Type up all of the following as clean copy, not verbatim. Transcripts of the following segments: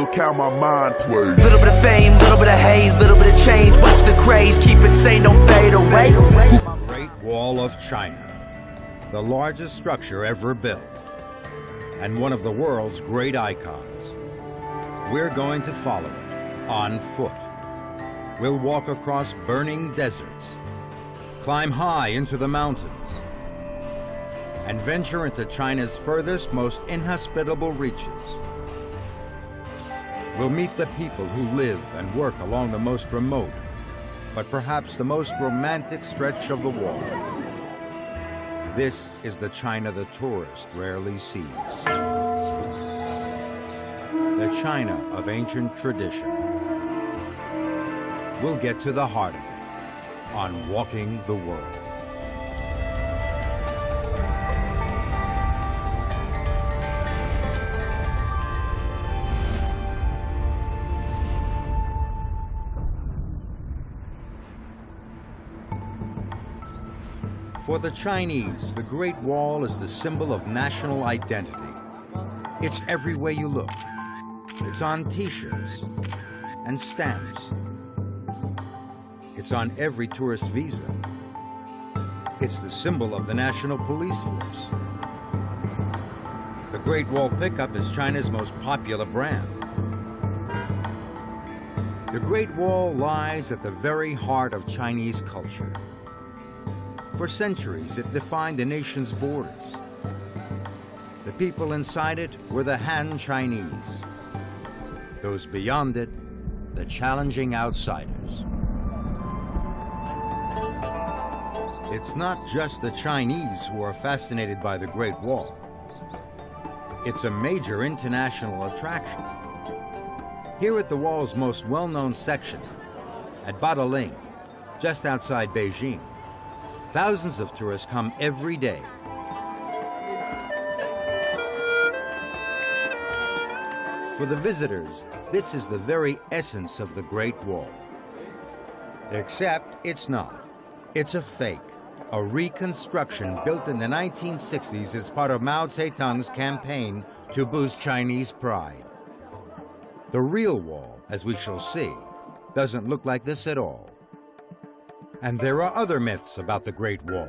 look how my mind plays. Little bit of fame, little bit of hate, little bit of change. Watch the craze, keep it sane, don't fade away. Great Wall of China, the largest structure ever built, and one of the world's great icons. We're going to follow it on foot. We'll walk across burning deserts, climb high into the mountains, and venture into China's furthest, most inhospitable reaches. We'll meet the people who live and work along the most remote, but perhaps the most romantic stretch of the wall. This is the China the tourist rarely sees. The China of ancient tradition. We'll get to the heart of it on Walking the World. For the Chinese, the Great Wall is the symbol of national identity. It's everywhere you look. It's on t-shirts and stamps. It's on every tourist visa. It's the symbol of the National Police Force. The Great Wall Pickup is China's most popular brand. The Great Wall lies at the very heart of Chinese culture. For centuries, it defined the nation's borders. The people inside it were the Han Chinese. Those beyond it, the challenging outsiders. It's not just the Chinese who are fascinated by the Great Wall. It's a major international attraction. Here at the wall's most well-known section, at Badaling, just outside Beijing, thousands of tourists come every day. For the visitors, this is the very essence of the Great Wall. Except it's not. It's a fake, a reconstruction built in the 1960s as part of Mao Zedong's campaign to boost Chinese pride. The real wall, as we shall see, doesn't look like this at all. And there are other myths about the Great Wall.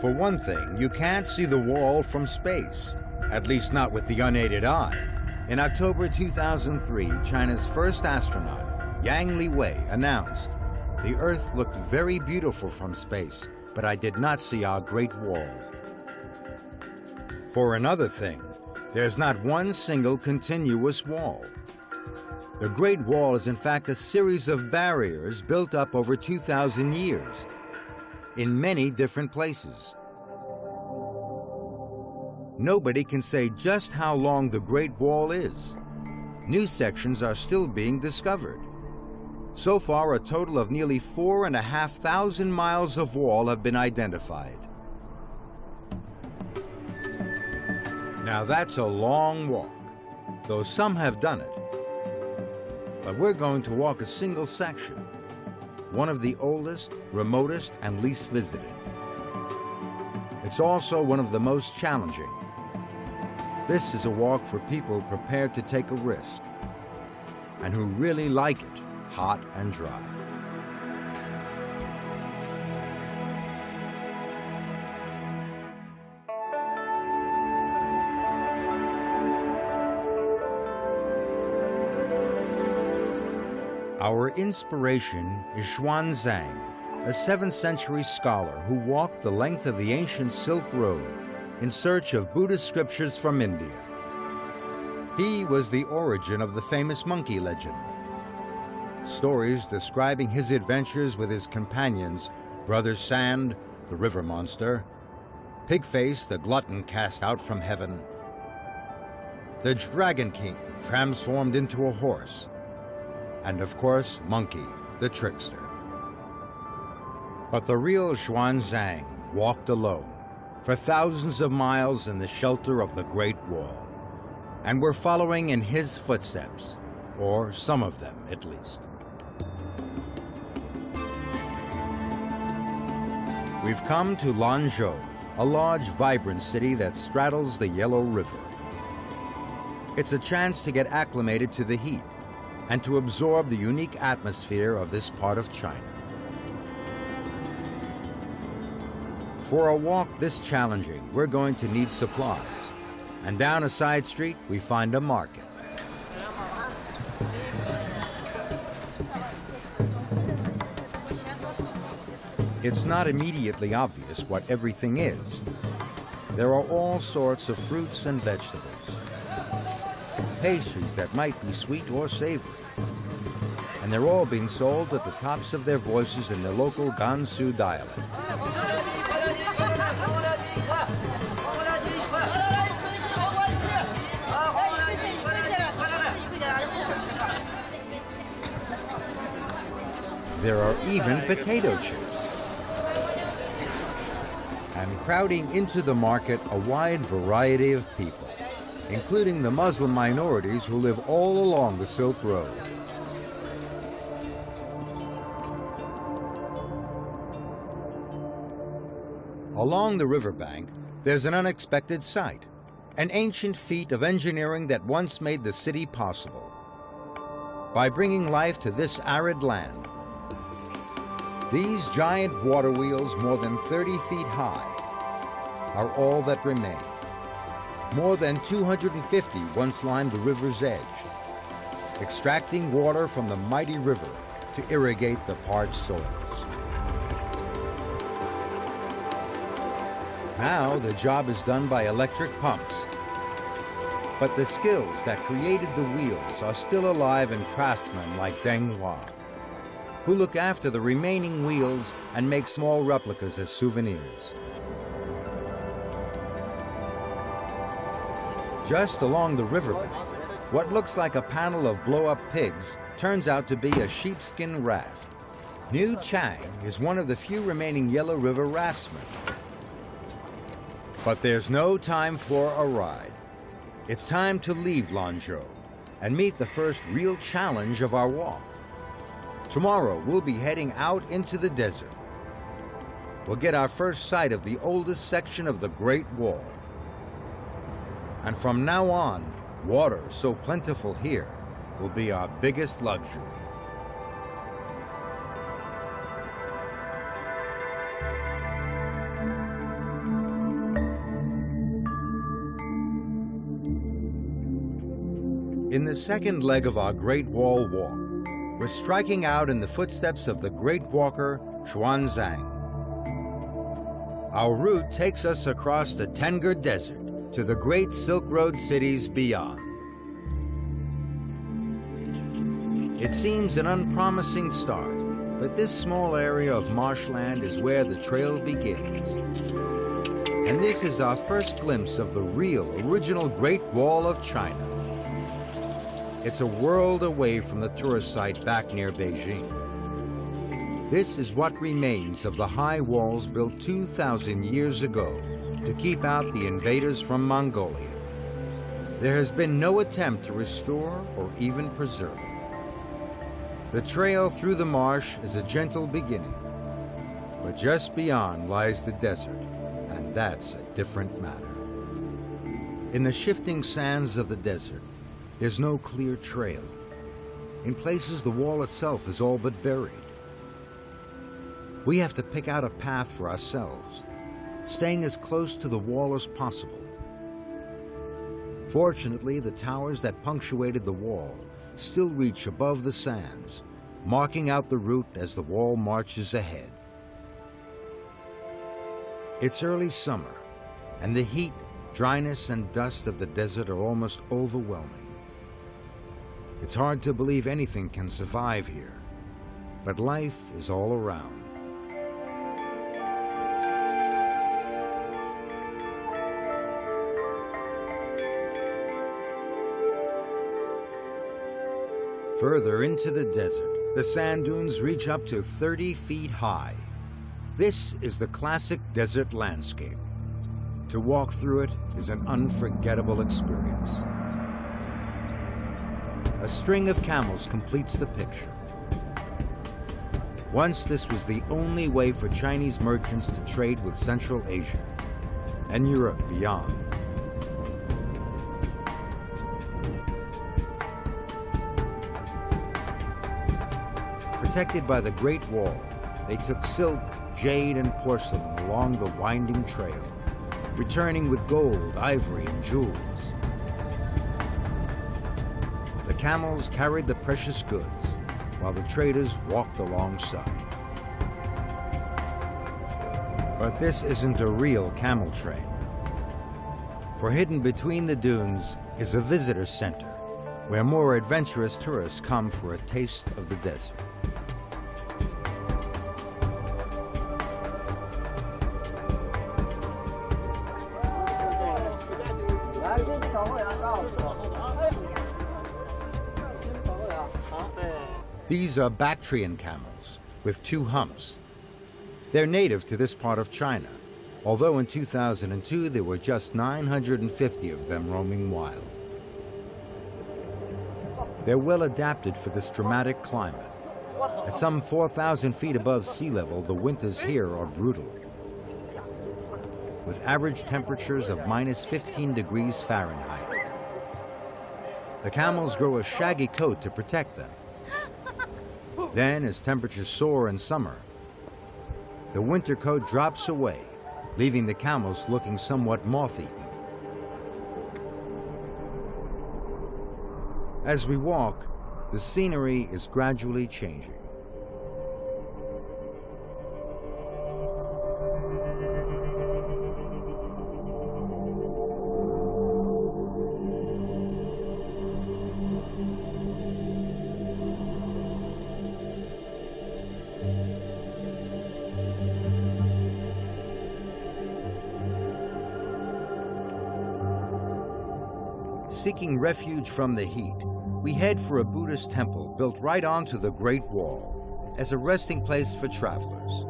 For one thing, you can't see the wall from space, at least not with the unaided eye. In October 2003, China's first astronaut, Yang Liwei, announced, "The Earth looked very beautiful from space, but I did not see our Great Wall." For another thing, there's not one single continuous wall. The Great Wall is in fact a series of barriers built up over 2,000 years in many different places. Nobody can say just how long the Great Wall is. New sections are still being discovered. So far, a total of nearly 4,500 miles of wall have been identified. Now that's a long walk, though some have done it. But we're going to walk a single section, one of the oldest, remotest, and least visited. It's also one of the most challenging. This is a walk for people prepared to take a risk, and who really like it hot and dry. Our inspiration is Xuanzang, a 7th century scholar who walked the length of the ancient Silk Road in search of Buddhist scriptures from India. He was the origin of the famous monkey legend. Stories describing his adventures with his companions, Brother Sand, the river monster, Pigface, the glutton cast out from heaven, the Dragon King transformed into a horse, and of course, Monkey, the trickster. But the real Xuanzang walked alone for thousands of miles in the shelter of the Great Wall, and we're following in his footsteps, or some of them at least. We've come to Lanzhou, a large, vibrant city that straddles the Yellow River. It's a chance to get acclimated to the heat and to absorb the unique atmosphere of this part of China. For a walk this challenging, we're going to need supplies. And down a side street, we find a market. It's not immediately obvious what everything is. There are all sorts of fruits and vegetables, pastries that might be sweet or savory, and they're all being sold at the tops of their voices in the local Gansu dialect. There are even potato chips. And crowding into the market a wide variety of people, including the Muslim minorities who live all along the Silk Road. Along the riverbank, there's an unexpected sight, an ancient feat of engineering that once made the city possible. By bringing life to this arid land, these giant water wheels, more than 30 feet high, are all that remain. More than 250 once lined the river's edge, extracting water from the mighty river to irrigate the parched soils. Now the job is done by electric pumps. But the skills that created the wheels are still alive in craftsmen like Deng Hua, who look after the remaining wheels and make small replicas as souvenirs. Just along the riverbank, what looks like a panel of blow-up pigs turns out to be a sheepskin raft. Niu Chang is one of the few remaining Yellow River raftsmen. But there's no time for a ride. It's time to leave Lanzhou and meet the first real challenge of our walk. Tomorrow, we'll be heading out into the desert. We'll get our first sight of the oldest section of the Great Wall. And from now on, water so plentiful here will be our biggest luxury. In the second leg of our Great Wall walk, we're striking out in the footsteps of the great walker Xuanzang. Our route takes us across the Tengger Desert to the great Silk Road cities beyond. It seems an unpromising start, but this small area of marshland is where the trail begins. And this is our first glimpse of the real, original Great Wall of China. It's a world away from the tourist site back near Beijing. This is what remains of the high walls built 2,000 years ago to keep out the invaders from Mongolia. There has been no attempt to restore or even preserve it. The trail through the marsh is a gentle beginning, but just beyond lies the desert, and that's a different matter. In the shifting sands of the desert, there's no clear trail. In places, the wall itself is all but buried. We have to pick out a path for ourselves, staying as close to the wall as possible. Fortunately, the towers that punctuated the wall still reach above the sands, marking out the route as the wall marches ahead. It's early summer, and the heat, dryness, and dust of the desert are almost overwhelming. It's hard to believe anything can survive here, but life is all around. Further into the desert, the sand dunes reach up to 30 feet high. This is the classic desert landscape. To walk through it is an unforgettable experience. A string of camels completes the picture. Once this was the only way for Chinese merchants to trade with Central Asia and Europe beyond. Protected by the Great Wall, they took silk, jade, and porcelain along the winding trail, returning with gold, ivory, and jewels. The camels carried the precious goods, while the traders walked alongside. But this isn't a real camel train. For hidden between the dunes is a visitor center, where more adventurous tourists come for a taste of the desert. These are Bactrian camels with 2 humps. They're native to this part of China, although in 2002 there were just 950 of them roaming wild. They're well adapted for this dramatic climate. At some 4,000 feet above sea level, the winters here are brutal, with average temperatures of -15 degrees Fahrenheit. The camels grow a shaggy coat to protect them. Then, as temperatures soar in summer, the winter coat drops away, leaving the camels looking somewhat moth-eaten. As we walk, the scenery is gradually changing. Seeking refuge from the heat, we head for a Buddhist temple built right onto the Great Wall as a resting place for travelers.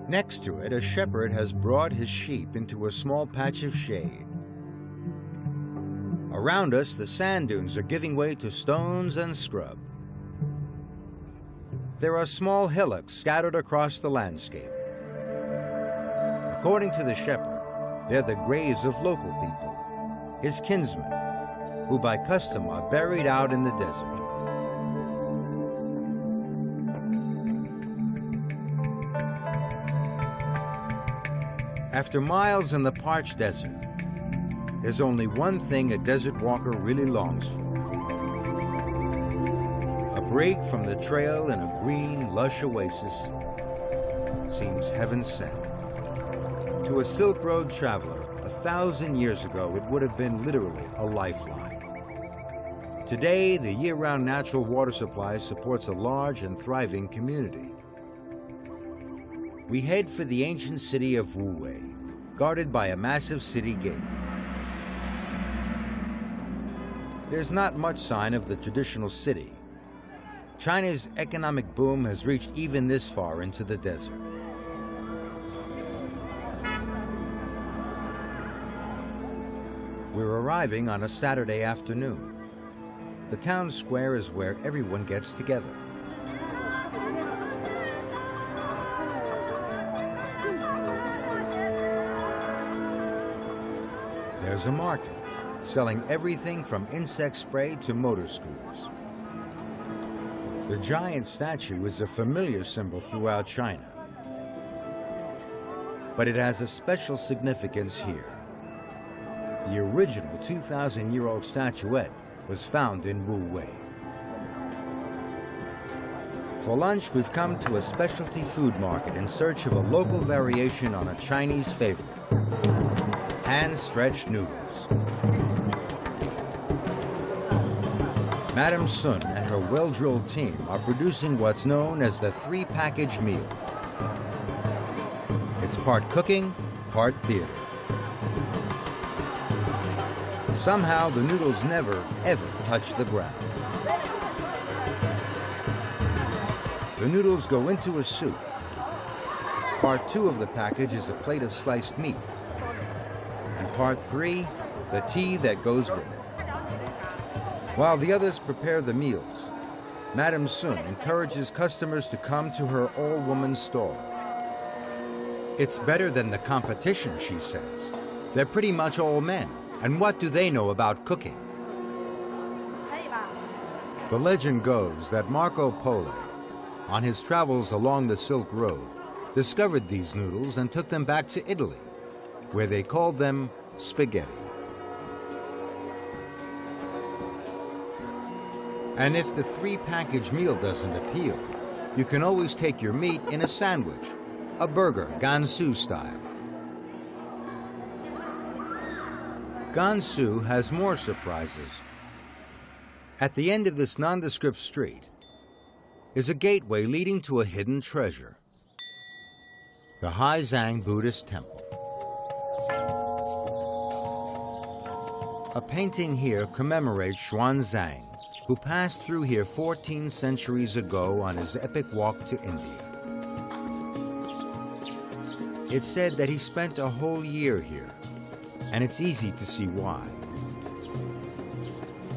Next to it, a shepherd has brought his sheep into a small patch of shade. Around us, the sand dunes are giving way to stones and scrub. There are small hillocks scattered across the landscape. According to the shepherd, they're the graves of local people, his kinsmen, who by custom are buried out in the desert. After miles in the parched desert, there's only one thing a desert walker really longs for: a break from the trail in a green, lush oasis. Seems heaven sent. To a Silk Road traveler, 1,000 years ago, it would have been literally a lifeline. Today, the year-round natural water supply supports a large and thriving community. We head for the ancient city of Wuwei, guarded by a massive city gate. There's not much sign of the traditional city. China's economic boom has reached even this far into the desert. We're arriving on a Saturday afternoon. The town square is where everyone gets together. There's a market, selling everything from insect spray to motor scooters. The giant statue is a familiar symbol throughout China, but it has a special significance here. The original 2,000-year-old statuette was found in Wuwei. For lunch, we've come to a specialty food market in search of a local variation on a Chinese favorite: hand-stretched noodles. Madame Sun and her well-drilled team are producing what's known as the 3-package meal. It's part cooking, part theater. Somehow, the noodles never, ever touch the ground. The noodles go into a soup. Part 2 of the package is a plate of sliced meat. And part 3, the tea that goes with it. While the others prepare the meals, Madame Sun encourages customers to come to her all-woman stall. It's better than the competition, she says. They're pretty much all men. And what do they know about cooking? The legend goes that Marco Polo, on his travels along the Silk Road, discovered these noodles and took them back to Italy, where they called them spaghetti. And if the three-package meal doesn't appeal, you can always take your meat in a sandwich, a burger, Gansu style. Gansu has more surprises. At the end of this nondescript street is a gateway leading to a hidden treasure, the Haizang Buddhist Temple. A painting here commemorates Xuanzang, who passed through here 14 centuries ago on his epic walk to India. It's said that he spent a whole year here, and it's easy to see why.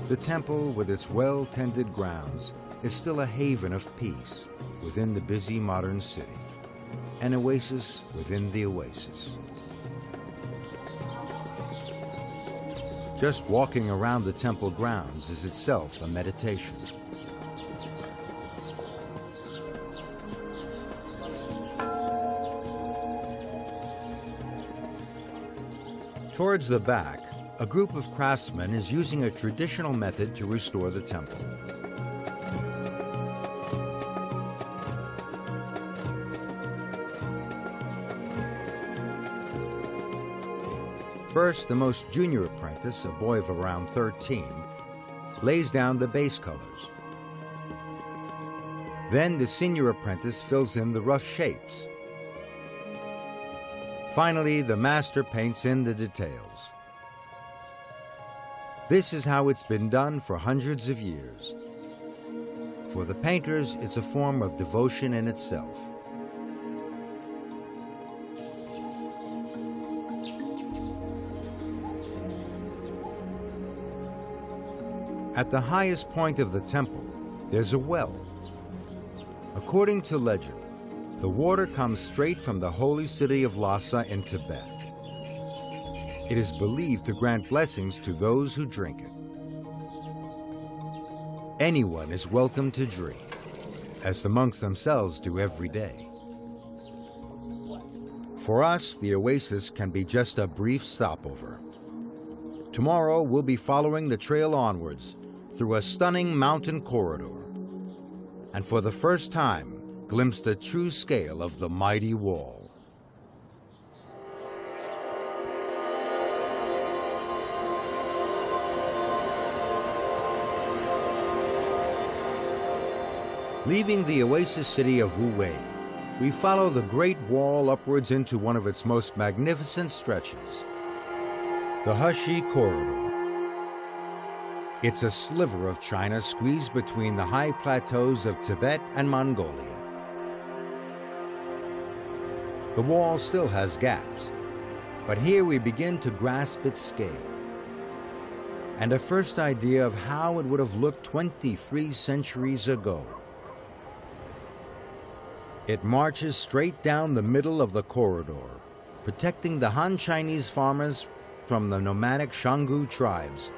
The temple, with its well-tended grounds, is still a haven of peace within the busy modern city, an oasis within the oasis. Just walking around the temple grounds is itself a meditation. Towards the back, a group of craftsmen is using a traditional method to restore the temple. First, the most junior apprentice, a boy of around 13, lays down the base colors. Then the senior apprentice fills in the rough shapes. Finally, the master paints in the details. This is how it's been done for hundreds of years. For the painters, it's a form of devotion in itself. At the highest point of the temple, there's a well. According to legend, the water comes straight from the holy city of Lhasa in Tibet. It is believed to grant blessings to those who drink it. Anyone is welcome to drink, as the monks themselves do every day. For us, the oasis can be just a brief stopover. Tomorrow, we'll be following the trail onwards through a stunning mountain corridor, and for the first time, glimpse the true scale of the mighty wall. Leaving the oasis city of Wuwei, we follow the Great Wall upwards into one of its most magnificent stretches, the Heshi Corridor. It's a sliver of China squeezed between the high plateaus of Tibet and Mongolia. The wall still has gaps, but here we begin to grasp its scale and a first idea of how it would have looked 23 centuries ago. It marches straight down the middle of the corridor, protecting the Han Chinese farmers from the nomadic Shangu tribes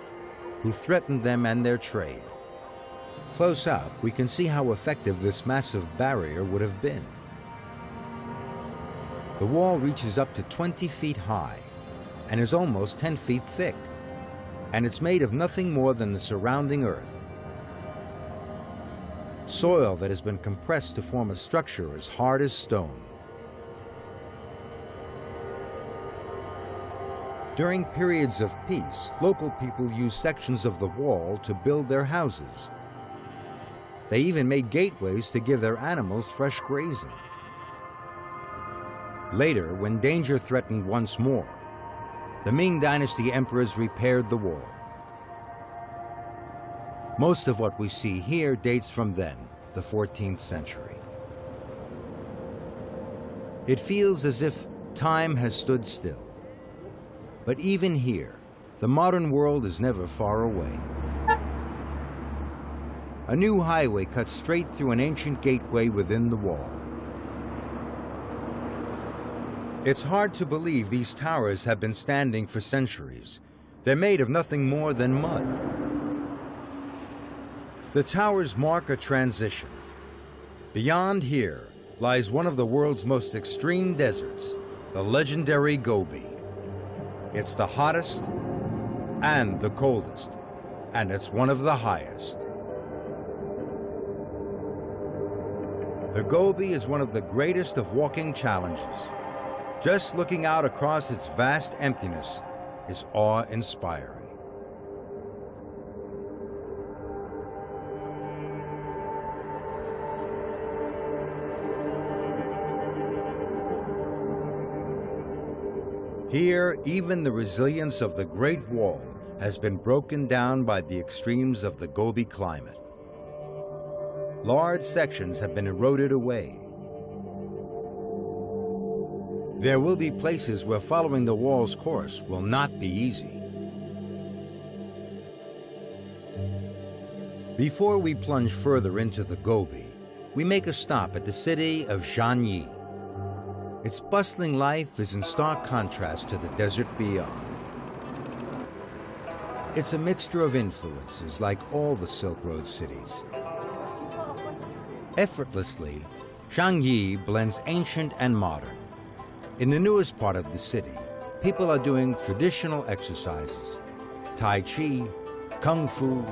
who threatened them and their trade. Close up, we can see how effective this massive barrier would have been. The wall reaches up to 20 feet high and is almost 10 feet thick, and it's made of nothing more than the surrounding earth. Soil that has been compressed to form a structure as hard as stone. During periods of peace, local people used sections of the wall to build their houses. They even made gateways to give their animals fresh grazing. Later, when danger threatened once more, the Ming Dynasty emperors repaired the wall. Most of what we see here dates from then, the 14th century. It feels as if time has stood still. But even here, the modern world is never far away. A new highway cuts straight through an ancient gateway within the wall. It's hard to believe these towers have been standing for centuries. They're made of nothing more than mud. The towers mark a transition. Beyond here lies one of the world's most extreme deserts, the legendary Gobi. It's the hottest and the coldest, and it's one of the highest. The Gobi is one of the greatest of walking challenges. Just looking out across its vast emptiness is awe-inspiring. Here, even the resilience of the Great Wall has been broken down by the extremes of the Gobi climate. Large sections have been eroded away. There will be places where following the wall's course will not be easy. Before we plunge further into the Gobi, we make a stop at the city of Zhangyi. Its bustling life is in stark contrast to the desert beyond. It's a mixture of influences like all the Silk Road cities. Effortlessly, Zhangyi blends ancient and modern. In the newest part of the city, people are doing traditional exercises, Tai Chi, Kung Fu,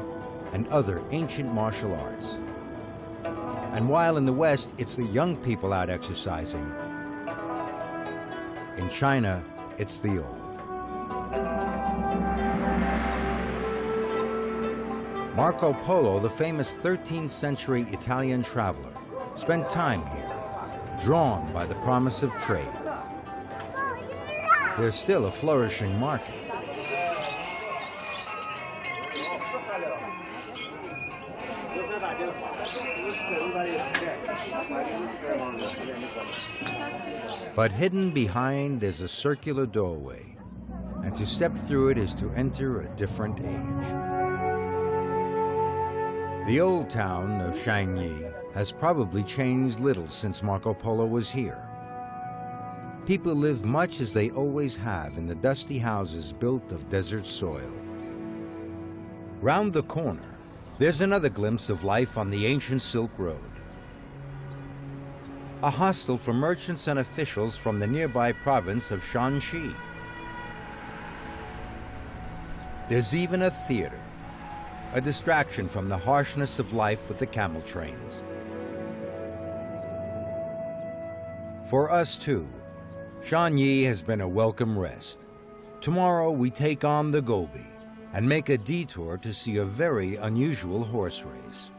and other ancient martial arts. And while in the West, it's the young people out exercising, in China, it's the old. Marco Polo, the famous 13th century Italian traveler, spent time here, drawn by the promise of trade. There's still a flourishing market. But hidden behind there's a circular doorway, and to step through it is to enter a different age. The old town of Zhangyi has probably changed little since Marco Polo was here. People live much as they always have in the dusty houses built of desert soil. Round the corner, there's another glimpse of life on the ancient Silk Road. A hostel for merchants and officials from the nearby province of Shanxi. There's even a theater, a distraction from the harshness of life with the camel trains. For us too, Zhangyi has been a welcome rest. Tomorrow we take on the Gobi and make a detour to see a very unusual horse race.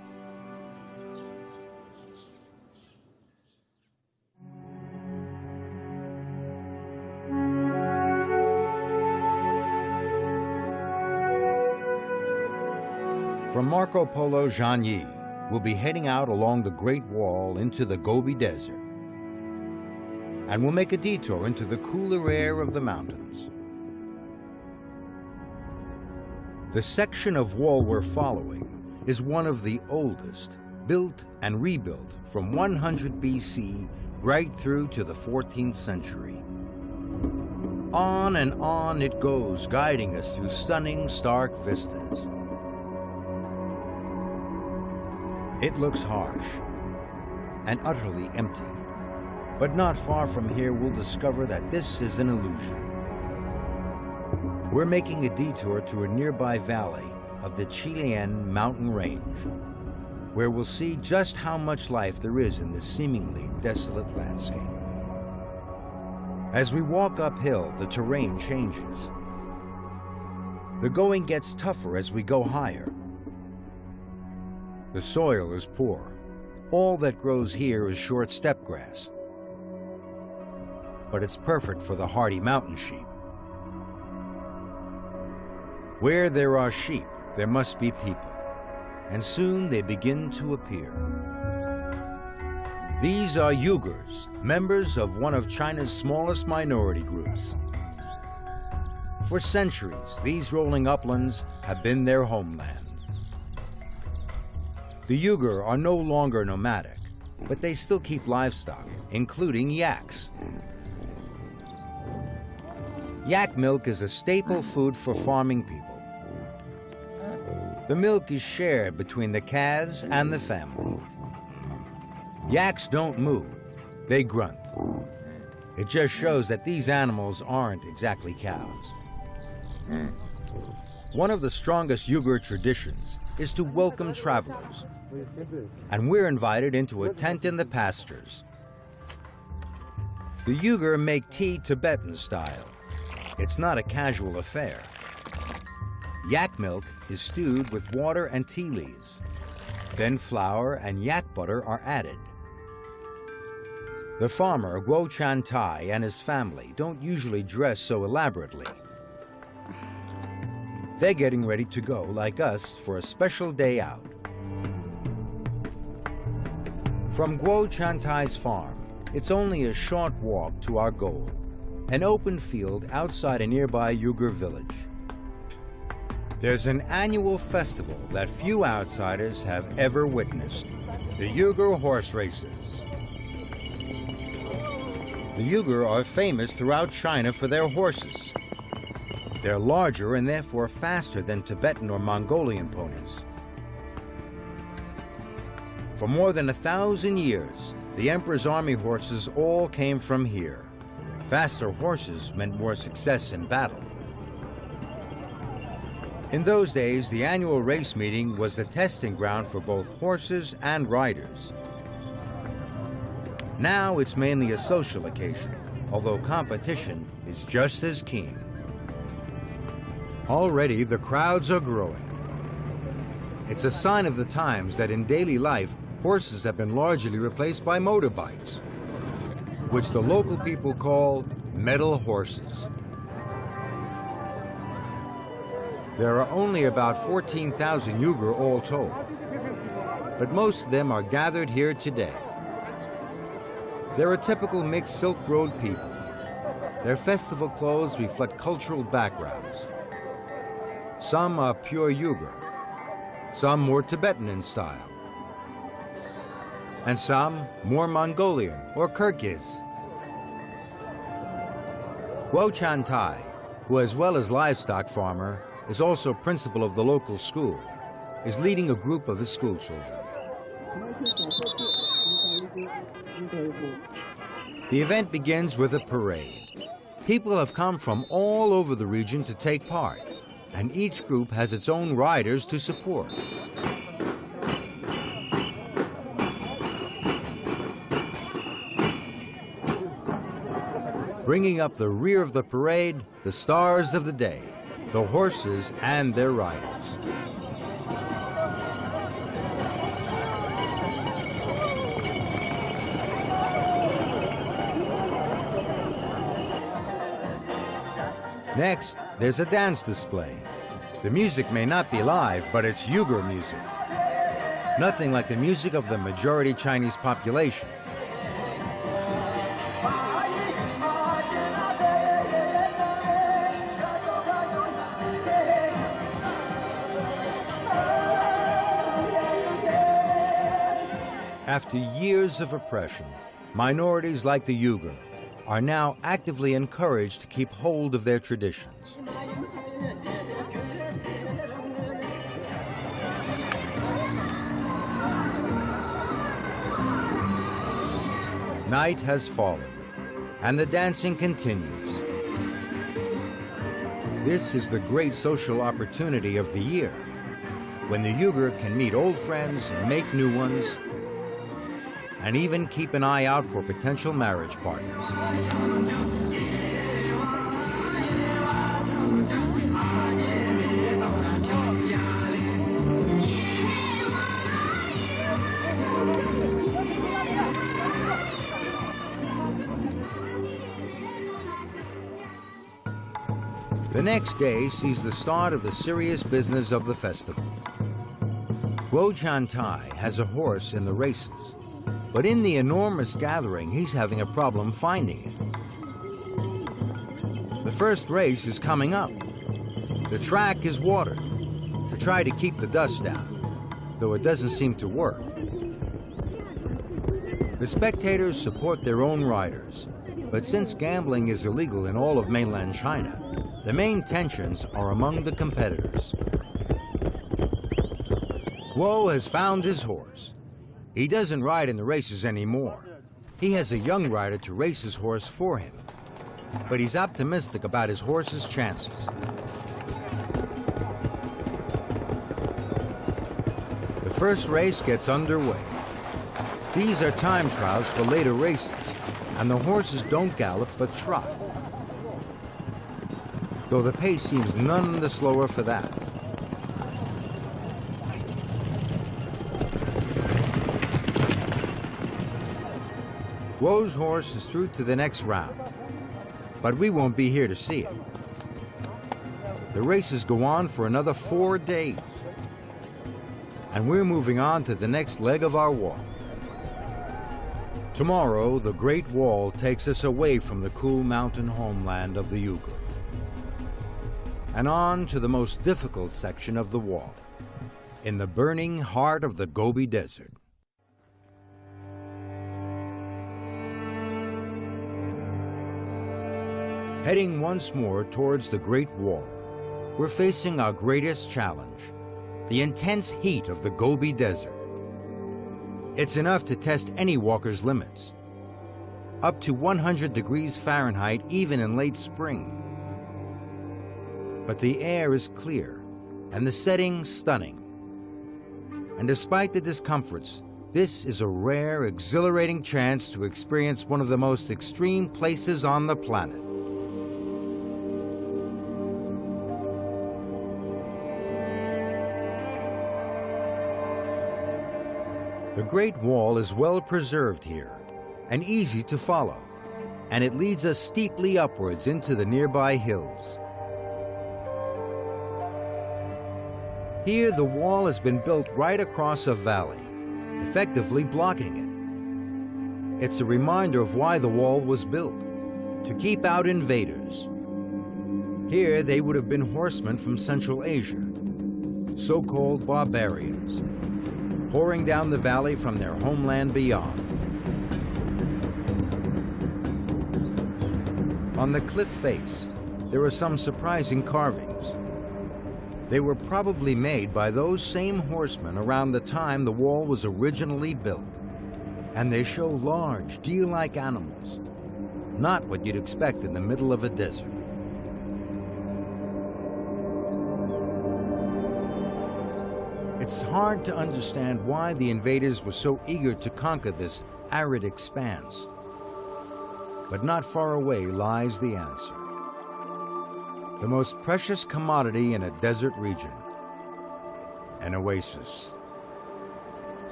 From Marco Polo Zhangyi, we'll be heading out along the Great Wall into the Gobi Desert. And we'll make a detour into the cooler air of the mountains. The section of wall we're following is one of the oldest, built and rebuilt from 100 BC right through to the 14th century. On and on it goes, guiding us through stunning, stark vistas. It looks harsh and utterly empty, but not far from here we'll discover that this is an illusion. We're making a detour to a nearby valley of the Qilian mountain range, where we'll see just how much life there is in this seemingly desolate landscape. As we walk uphill, the terrain changes. The going gets tougher as we go higher. The soil is poor. All that grows here is short steppe grass. But it's perfect for the hardy mountain sheep. Where there are sheep, there must be people, and soon they begin to appear. These are Uyghurs, members of one of China's smallest minority groups. For centuries, these rolling uplands have been their homeland. The Uyghur are no longer nomadic, but they still keep livestock, including yaks. Yak milk is a staple food for farming people. The milk is shared between the calves and the family. Yaks don't moo, they grunt. It just shows that these animals aren't exactly cows. One of the strongest Uyghur traditions is to welcome travelers, and we're invited into a tent in the pastures. The Uyghur make tea Tibetan style. It's not a casual affair. Yak milk is stewed with water and tea leaves. Then flour and yak butter are added. The farmer, Guo Chan Tai, and his family don't usually dress so elaborately. They're getting ready to go, like us, for a special day out. From Guo Chan Tai's farm, it's only a short walk to our goal, an open field outside a nearby Uyghur village. There's an annual festival that few outsiders have ever witnessed, the Uyghur horse races. The Uyghur are famous throughout China for their horses. They're larger and therefore faster than Tibetan or Mongolian ponies. For more than 1,000 years, the emperor's army horses all came from here. Faster horses meant more success in battle. In those days, the annual race meeting was the testing ground for both horses and riders. Now it's mainly a social occasion, although competition is just as keen. Already the crowds are growing. It's a sign of the times that in daily life, horses have been largely replaced by motorbikes, which the local people call metal horses. There are only about 14,000 Uyghur all told, but most of them are gathered here today. They're a typical mixed Silk Road people. Their festival clothes reflect cultural backgrounds. Some are pure Uyghur, some more Tibetan in style, and some more Mongolian or Kyrgyz. Guo Chan Tai, who as well as livestock farmer, is also principal of the local school, is leading a group of his school children. The event begins with a parade. People have come from all over the region to take part, and each group has its own riders to support. Bringing up the rear of the parade, the stars of the day, the horses and their riders. Next, there's a dance display. The music may not be live, but it's Uyghur music. Nothing like the music of the majority Chinese population. After years of oppression, minorities like the Uyghur are now actively encouraged to keep hold of their traditions. Night has fallen, and the dancing continues. This is the great social opportunity of the year, when the Uyghur can meet old friends and make new ones, and even keep an eye out for potential marriage partners. The next day sees the start of the serious business of the festival. Guo Chan Tai has a horse in the races, but in the enormous gathering, he's having a problem finding it. The first race is coming up. The track is watered to try to keep the dust down, though it doesn't seem to work. The spectators support their own riders, but since gambling is illegal in all of mainland China, the main tensions are among the competitors. Guo has found his horse. He doesn't ride in the races anymore. He has a young rider to race his horse for him, but he's optimistic about his horse's chances. The first race gets underway. These are time trials for later races, and the horses don't gallop but trot, though the pace seems none the slower for that. Guo's horse is through to the next round, but we won't be here to see it. The races go on for another 4 days, and we're moving on to the next leg of our walk. Tomorrow, the Great Wall takes us away from the cool mountain homeland of the Uyghur and on to the most difficult section of the wall, in the burning heart of the Gobi Desert. Heading once more towards the Great Wall, we're facing our greatest challenge, the intense heat of the Gobi Desert. It's enough to test any walker's limits, up to 100 degrees Fahrenheit even in late spring. But the air is clear and the setting stunning. And despite the discomforts, this is a rare, exhilarating chance to experience one of the most extreme places on the planet. The Great Wall is well preserved here and easy to follow, and it leads us steeply upwards into the nearby hills. Here, the wall has been built right across a valley, effectively blocking it. It's a reminder of why the wall was built, to keep out invaders. Here, they would have been horsemen from Central Asia, so-called barbarians, pouring down the valley from their homeland beyond. On the cliff face, there are some surprising carvings. They were probably made by those same horsemen around the time the wall was originally built, and they show large, deer-like animals, not what you'd expect in the middle of a desert. It's hard to understand why the invaders were so eager to conquer this arid expanse. But not far away lies the answer. The most precious commodity in a desert region, an oasis.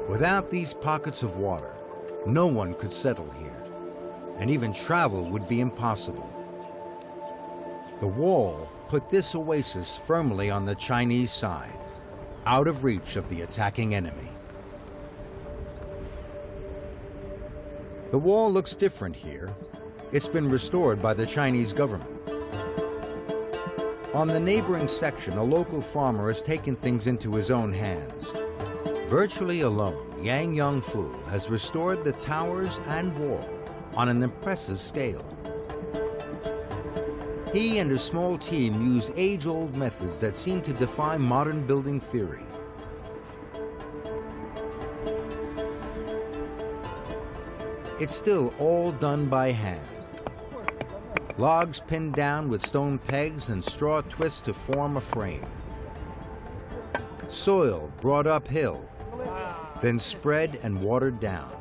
Without these pockets of water, no one could settle here, and even travel would be impossible. The wall put this oasis firmly on the Chinese side, out of reach of the attacking enemy. The wall looks different here. It's been restored by the Chinese government. On the neighboring section, a local farmer has taken things into his own hands. Virtually alone, Yang Yongfu has restored the towers and wall on an impressive scale. He and his small team use age-old methods that seem to defy modern building theory. It's still all done by hand. Logs pinned down with stone pegs and straw twists to form a frame. Soil brought uphill, then spread and watered down.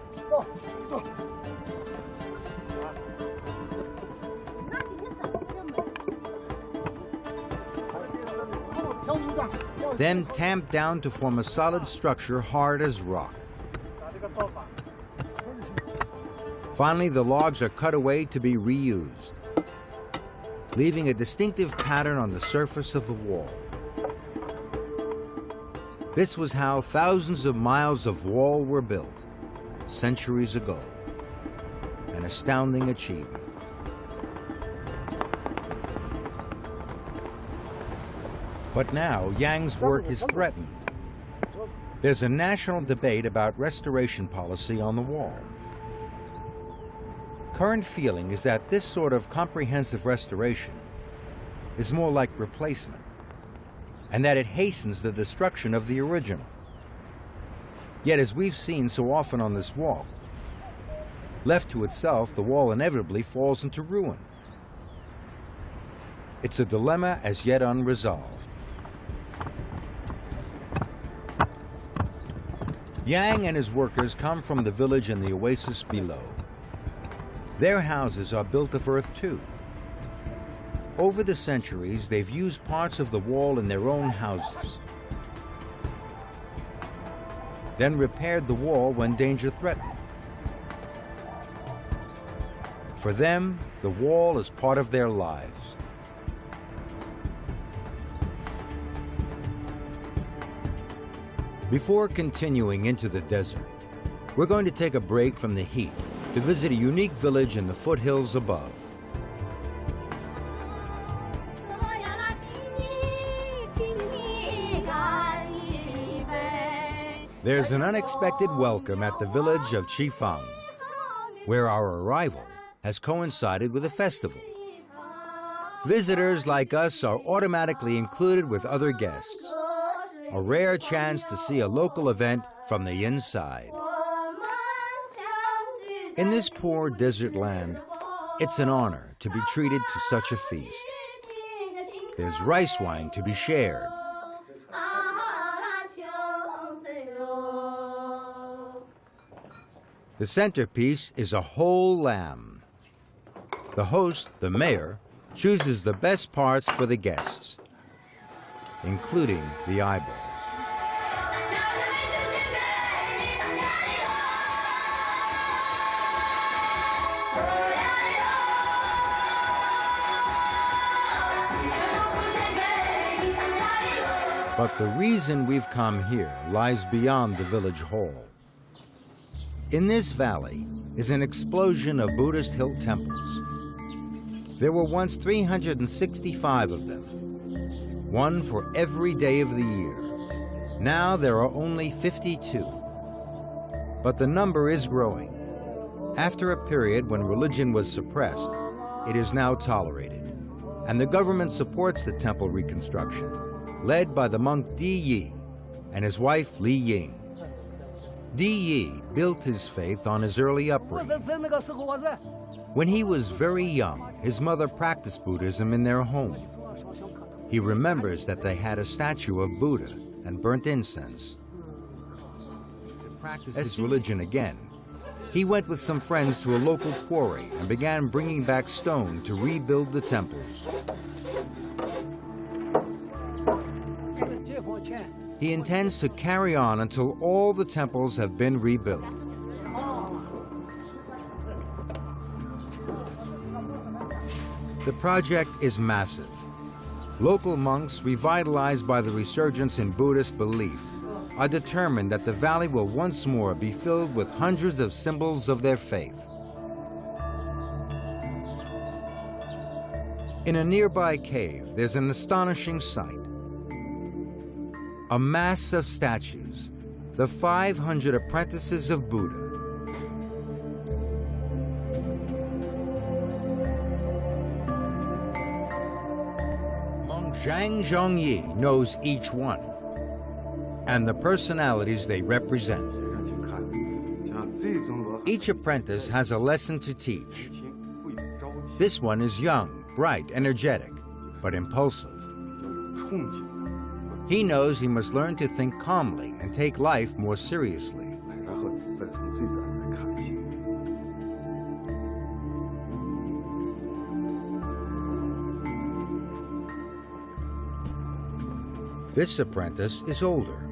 Then tamped down to form a solid structure hard as rock. Finally, the logs are cut away to be reused, leaving a distinctive pattern on the surface of the wall. This was how thousands of miles of wall were built centuries ago. An astounding achievement. But now, Yang's work is threatened. There's a national debate about restoration policy on the wall. Current feeling is that this sort of comprehensive restoration is more like replacement, and that it hastens the destruction of the original. Yet, as we've seen so often on this walk, left to itself, the wall inevitably falls into ruin. It's a dilemma as yet unresolved. Yang and his workers come from the village and the oasis below. Their houses are built of earth too. Over the centuries, they've used parts of the wall in their own houses, then repaired the wall when danger threatened. For them, the wall is part of their lives. Before continuing into the desert, we're going to take a break from the heat to visit a unique village in the foothills above. There's an unexpected welcome at the village of Qifang, where our arrival has coincided with a festival. Visitors like us are automatically included with other guests, a rare chance to see a local event from the inside. In this poor desert land, it's an honor to be treated to such a feast. There's rice wine to be shared. The centerpiece is a whole lamb. The host, the mayor, chooses the best parts for the guests, including the eyeballs. But the reason we've come here lies beyond the village hall. In this valley is an explosion of Buddhist hill temples. There were once 365 of them, one for every day of the year. Now there are only 52. But the number is growing. After a period when religion was suppressed, it is now tolerated, and the government supports the temple reconstruction, led by the monk Di Yi and his wife Li Ying. Di Yi built his faith on his early upbringing. When he was very young, his mother practiced Buddhism in their home. He remembers that they had a statue of Buddha and burnt incense. To practice his religion again, he went with some friends to a local quarry and began bringing back stone to rebuild the temples. He intends to carry on until all the temples have been rebuilt. The project is massive. Local monks, revitalized by the resurgence in Buddhist belief, are determined that the valley will once more be filled with hundreds of symbols of their faith. In a nearby cave, there's an astonishing sight. A mass of statues, the 500 apprentices of Buddha. Monk Zhang Zhongyi knows each one and the personalities they represent. Each apprentice has a lesson to teach. This one is young, bright, energetic, but impulsive. He knows he must learn to think calmly and take life more seriously. This apprentice is older.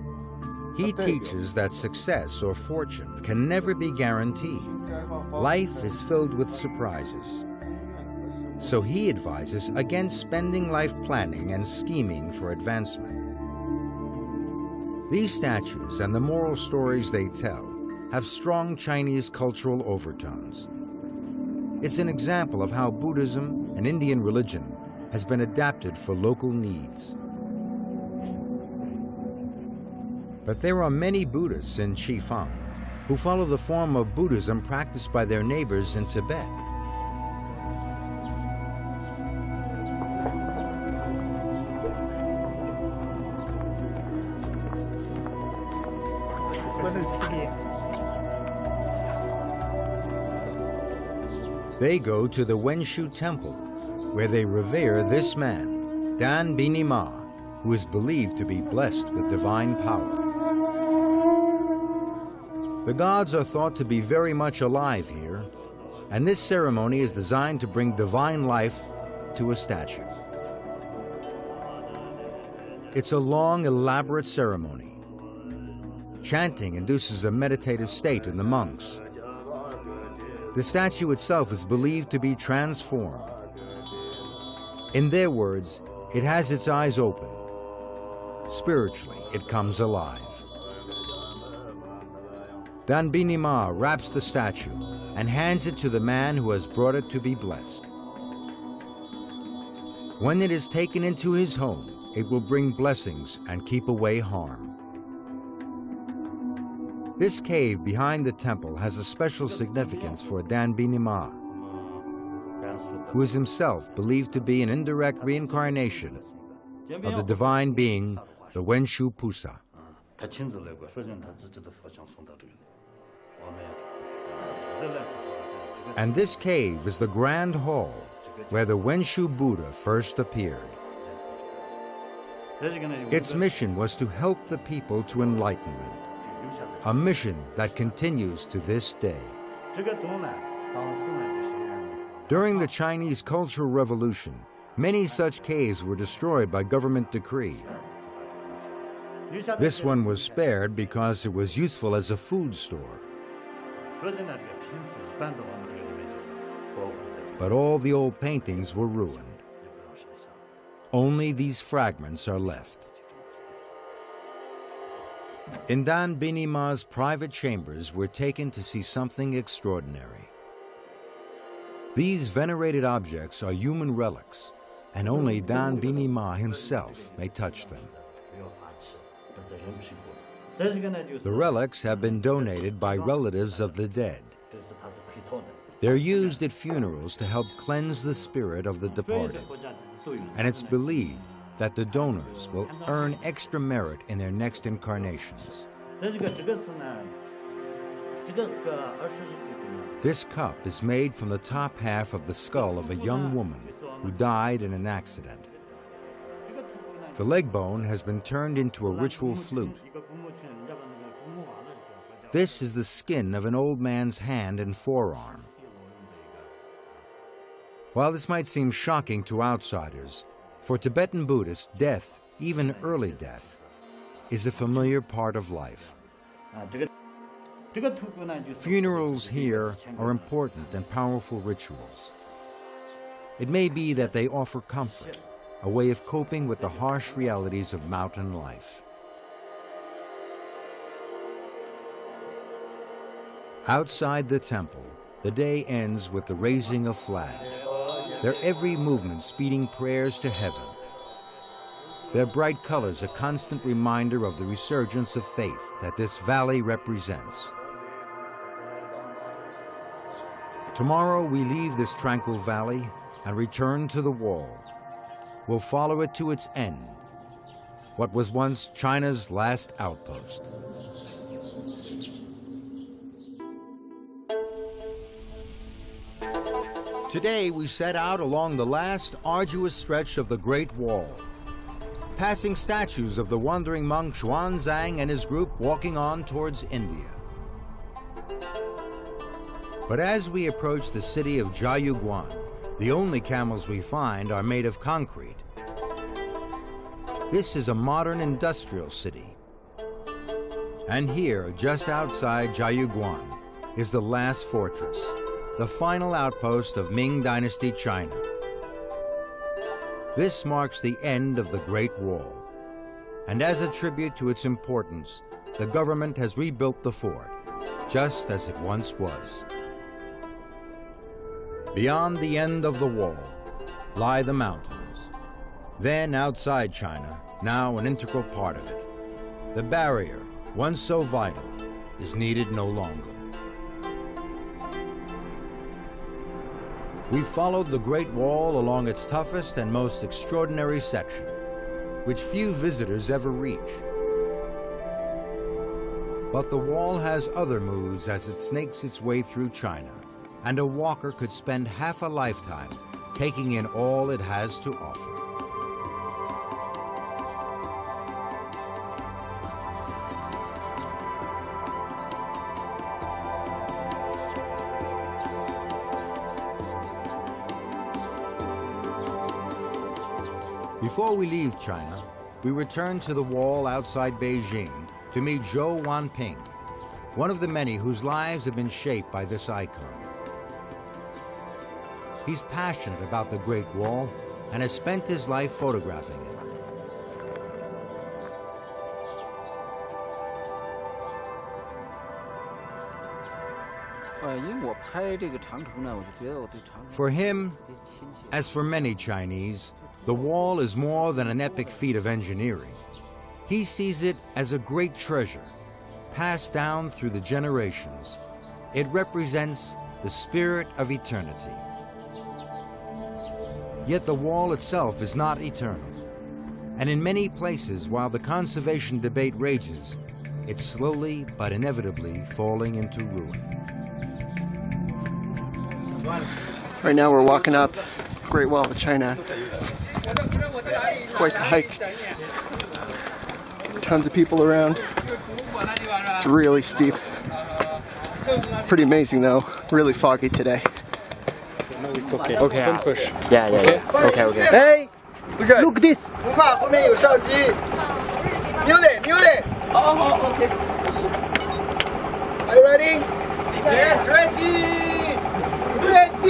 He teaches that success or fortune can never be guaranteed. Life is filled with surprises. So he advises against spending life planning and scheming for advancement. These statues and the moral stories they tell have strong Chinese cultural overtones. It's an example of how Buddhism, an Indian religion, has been adapted for local needs. But there are many Buddhists in Qifang who follow the form of Buddhism practiced by their neighbors in Tibet. They go to the Wenshu Temple, where they revere this man, Dan Bini Ma, who is believed to be blessed with divine power. The gods are thought to be very much alive here, and this ceremony is designed to bring divine life to a statue. It's a long, elaborate ceremony. Chanting induces a meditative state in the monks. The statue itself is believed to be transformed. In their words, it has its eyes open. Spiritually, it comes alive. Dan Bini Ma wraps the statue and hands it to the man who has brought it to be blessed. When it is taken into his home, it will bring blessings and keep away harm. This cave behind the temple has a special significance for Dan Bini Ma, who is himself believed to be an indirect reincarnation of the divine being, the Wenshu Pusa. And this cave is the grand hall where the Wenshu Buddha first appeared. Its mission was to help the people to enlightenment, a mission that continues to this day. During the Chinese Cultural Revolution, many such caves were destroyed by government decree. This one was spared because it was useful as a food store. But all the old paintings were ruined. Only these fragments are left. In Dan Bini Ma's private chambers, we're taken to see something extraordinary. These venerated objects are human relics, and only Dan Bini Ma himself may touch them. The relics have been donated by relatives of the dead. They're used at funerals to help cleanse the spirit of the departed, and it's believed that the donors will earn extra merit in their next incarnations. This cup is made from the top half of the skull of a young woman who died in an accident. The leg bone has been turned into a ritual flute. This is the skin of an old man's hand and forearm. While this might seem shocking to outsiders, for Tibetan Buddhists, death, even early death, is a familiar part of life. Funerals here are important and powerful rituals. It may be that they offer comfort, a way of coping with the harsh realities of mountain life. Outside the temple, the day ends with the raising of flags, their every movement speeding prayers to heaven. Their bright colors a constant reminder of the resurgence of faith that this valley represents. Tomorrow we leave this tranquil valley and return to the wall. We'll follow it to its end, what was once China's last outpost. Today we set out along the last arduous stretch of the Great Wall, passing statues of the wandering monk Xuanzang and his group walking on towards India. But as we approach the city of Jiayuguan, the only camels we find are made of concrete. This is a modern industrial city. And here, just outside Jiayuguan, is the last fortress, the final outpost of Ming Dynasty China. This marks the end of the Great Wall, and as a tribute to its importance, the government has rebuilt the fort, just as it once was. Beyond the end of the wall lie the mountains. Then outside China, now an integral part of it, the barrier, once so vital, is needed no longer. We followed the Great Wall along its toughest and most extraordinary section, which few visitors ever reach. But the wall has other moods as it snakes its way through China, and a walker could spend half a lifetime taking in all it has to offer. Before we leave China, we return to the wall outside Beijing to meet Zhou Wanping, one of the many whose lives have been shaped by this icon. He's passionate about the Great Wall and has spent his life photographing it. For him, as for many Chinese, the wall is more than an epic feat of engineering. He sees it as a great treasure, passed down through the generations. It represents the spirit of eternity. Yet the wall itself is not eternal. And in many places, while the conservation debate rages, it's slowly but inevitably falling into ruin. Right now we're walking up Great Wall of China. It's quite the hike. Tons of people around. It's really steep. Pretty amazing though. Really foggy today. Okay. Don't push. Yeah. Okay. Hey! Look this. Music! Okay. Are you ready? Yes, ready! Ready!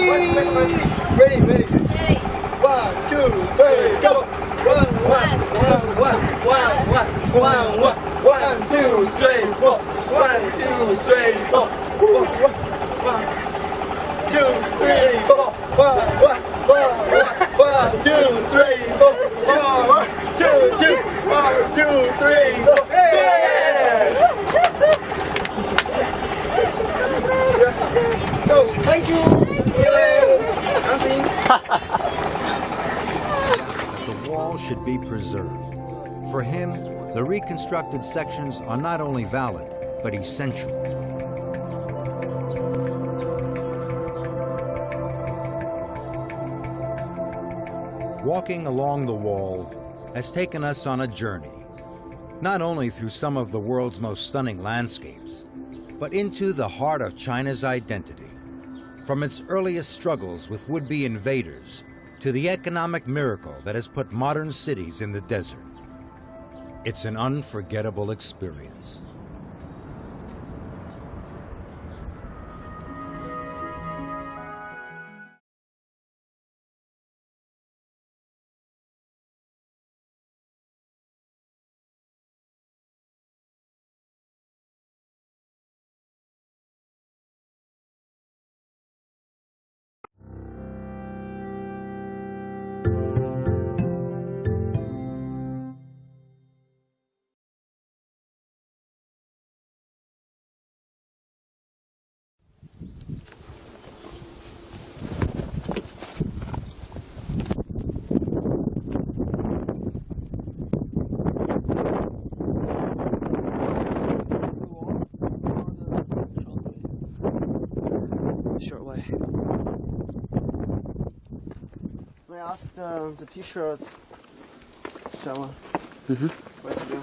1, 2, 3, go! 1, 2, 3, 4. 1, 2, 3, 4. 2, 3, 4! 1, 2, 3, 4! 1, 2, 3, 4! Yeah! Go! Thank you! The wall should be preserved. For him, the reconstructed sections are not only valid, but essential. Walking along the wall has taken us on a journey, not only through some of the world's most stunning landscapes, but into the heart of China's identity. From its earliest struggles with would-be invaders to the economic miracle that has put modern cities in the desert. It's an unforgettable experience. Short way. I asked the t-shirt seller where to go.